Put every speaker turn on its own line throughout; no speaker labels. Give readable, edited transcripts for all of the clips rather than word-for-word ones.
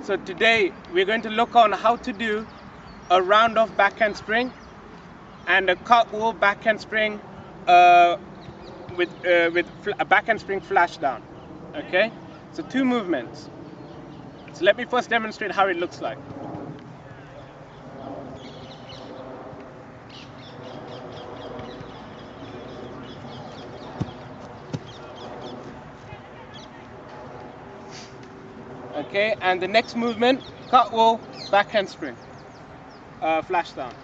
So today we're going to look on how to do a round off back handspring and a cartwheel back handspring with a back handspring flash down. Okay, so two movements. So let me first demonstrate how it looks like. Okay, and the next movement, cartwheel back handspring flash down.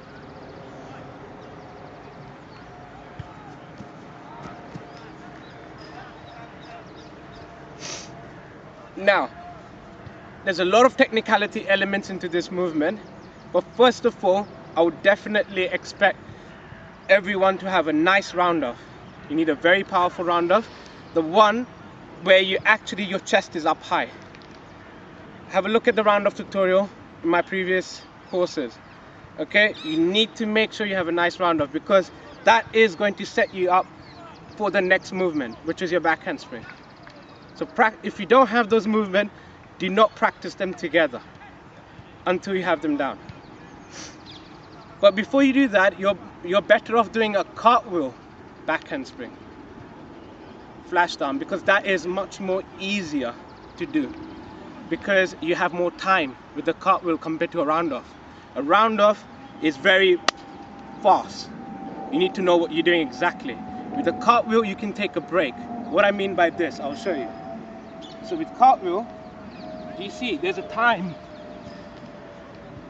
Now, there's a lot of technicality elements into this movement, but first of all, I would definitely expect everyone to have a nice round off. You need a very powerful round off, the one where your chest is up high. Have a look at the round off tutorial in my previous courses. Okay, you need to make sure you have a nice round off because that is going to set you up for the next movement, which is your back handspring. So if you don't have those movements, do not practice them together until you have them down. But before you do that, you're better off doing a cartwheel back handspring flash down, because that is much more easier to do because you have more time with the cartwheel compared to a round off. A round off is very fast. You need to know what you're doing exactly. With a cartwheel, you can take a break. What I mean by this, I'll show you. So with cartwheel, you see there's a time.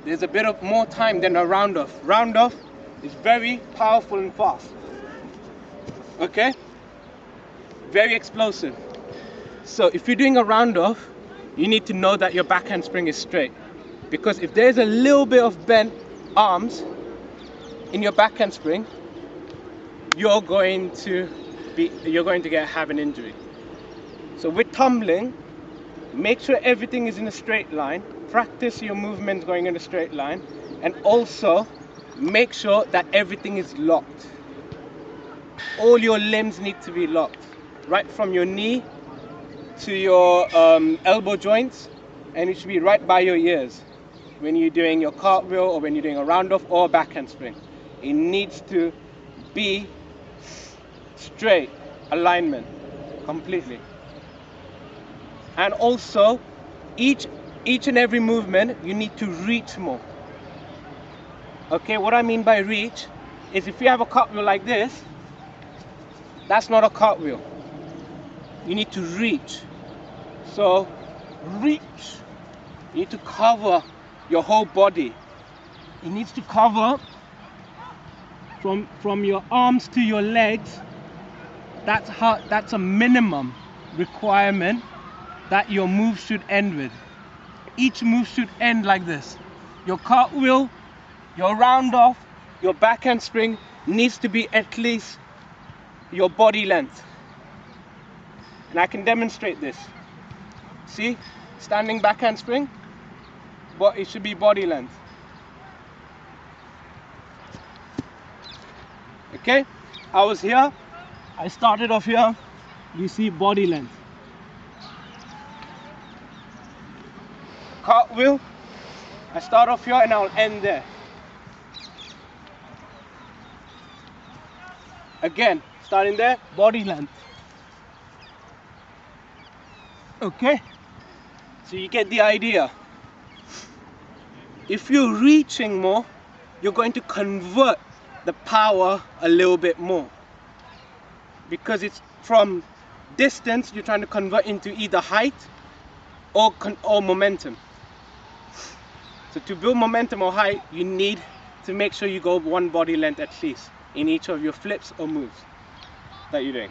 There's a bit of more time than a round off. Round off is very powerful and fast. Okay? Very explosive. So if you're doing a round off, you need to know that your back handspring is straight. Because if there's a little bit of bent arms in your back handspring, you're going to have an injury. So with tumbling, make sure everything is in a straight line. Practice your movement going in a straight line, and also make sure that everything is locked. All your limbs need to be locked, right from your knee to your elbow joints, and it should be right by your ears when you're doing your cartwheel or when you're doing a round off or a back handspring. It needs to be straight alignment completely. And also each and every movement you need to reach more. Okay, what I mean by reach is if you have a cartwheel like this, that's not a cartwheel. You need to reach. So reach. You need to cover your whole body. It needs to cover from your arms to your legs. That's a minimum requirement that your move should end with. Each move should end like this. Your cartwheel, your round off, your back handspring needs to be at least your body length. And I can demonstrate this. See, standing back handspring, but it should be body length. Okay, I was here, I started off here, you see body length. Cartwheel, I start off here and I'll end there. Again, starting there, body length. Okay, so you get the idea. If you're reaching more, you're going to convert the power a little bit more, because it's from distance you're trying to convert into either height or momentum. So to build momentum or height, you need to make sure you go one body length at least in each of your flips or moves that you're doing.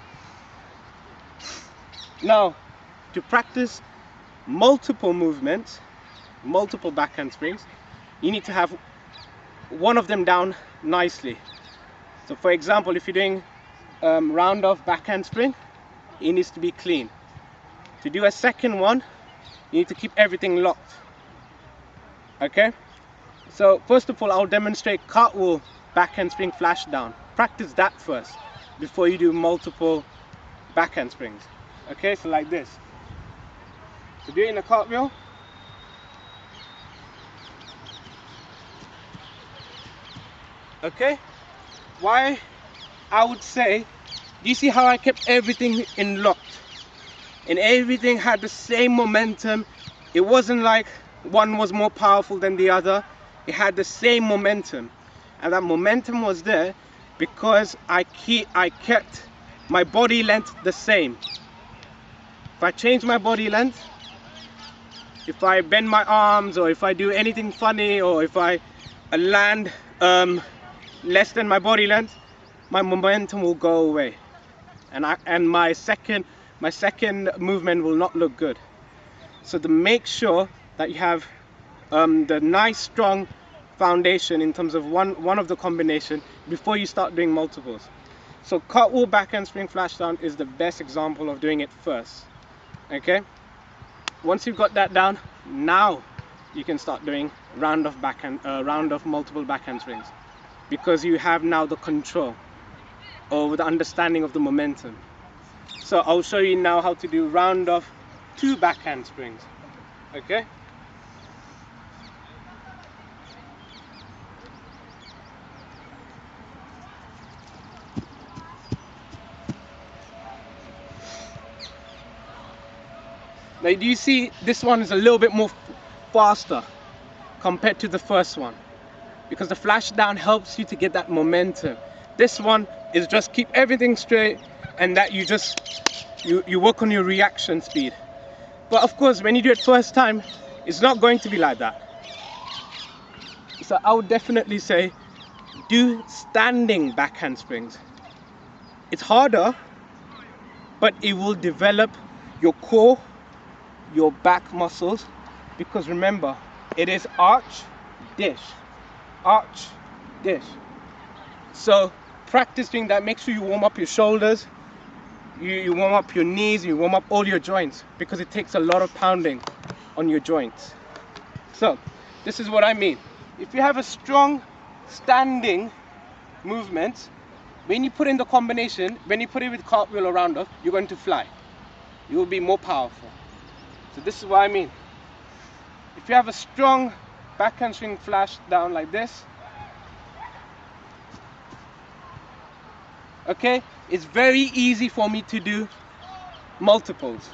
Now, to practice multiple movements, multiple back handsprings, you need to have one of them down nicely. So for example, if you're doing round off back handspring, it needs to be clean. To do a second one, you need to keep everything locked. Okay, so first of all, I'll demonstrate cartwheel back handspring flash down. Practice that first before you do multiple back handsprings. Okay, so like this. So doing a cartwheel, Okay, why I would say, you see how I kept everything in locked and everything had the same momentum. It wasn't like one was more powerful than the other. It had the same momentum, and that momentum was there because I kept my body length the same. If I change my body length, if I bend my arms, or if I do anything funny, or if I land less than my body length, my momentum will go away, and my second movement will not look good. So to make sure that you have the nice strong foundation in terms of one of the combination before you start doing multiples. So cartwheel back handspring flashdown is the best example of doing it first. Okay, once you've got that down, now you can start doing round of multiple back handsprings, because you have now the control or the understanding of the momentum. So I'll show you now how to do round of 2 back handsprings. Okay, now do you see this one is a little bit more faster compared to the first one, because the flash down helps you to get that momentum. This one is just keep everything straight, and that you work on your reaction speed. But of course, when you do it first time, it's not going to be like that. So I would definitely say do standing back handsprings. It's harder, but it will develop your core, your back muscles, because remember, it is arch, dish, arch, dish. So practice doing that. Make sure you warm up your shoulders, you warm up your knees, you warm up all your joints, because it takes a lot of pounding on your joints. So this is what I mean. If you have a strong standing movement, when you put in the combination, when you put it with cartwheel or round off, you're going to fly. You will be more powerful. So this is what I mean. If you have a strong back handspring flash down like this, okay, it's very easy for me to do multiples,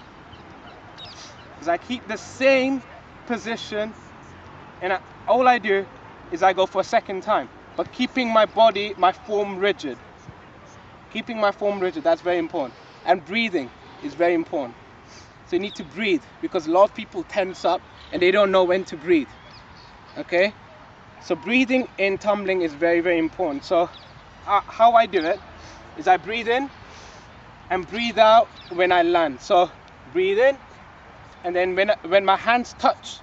because I keep the same position, and all I do is I go for a second time, but keeping my body, my form rigid. Keeping my form rigid, that's very important. And breathing is very important. So you need to breathe, because a lot of people tense up and they don't know when to breathe. Okay, so breathing in tumbling is very, very important. So how I do it is I breathe in and breathe out when I land. So breathe in, and then when my hands touch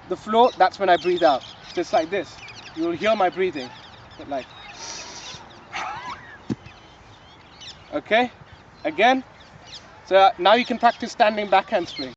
the floor, that's when I breathe out. Just like this. You'll hear my breathing. But like, okay, again. So now you can practice standing back handspring.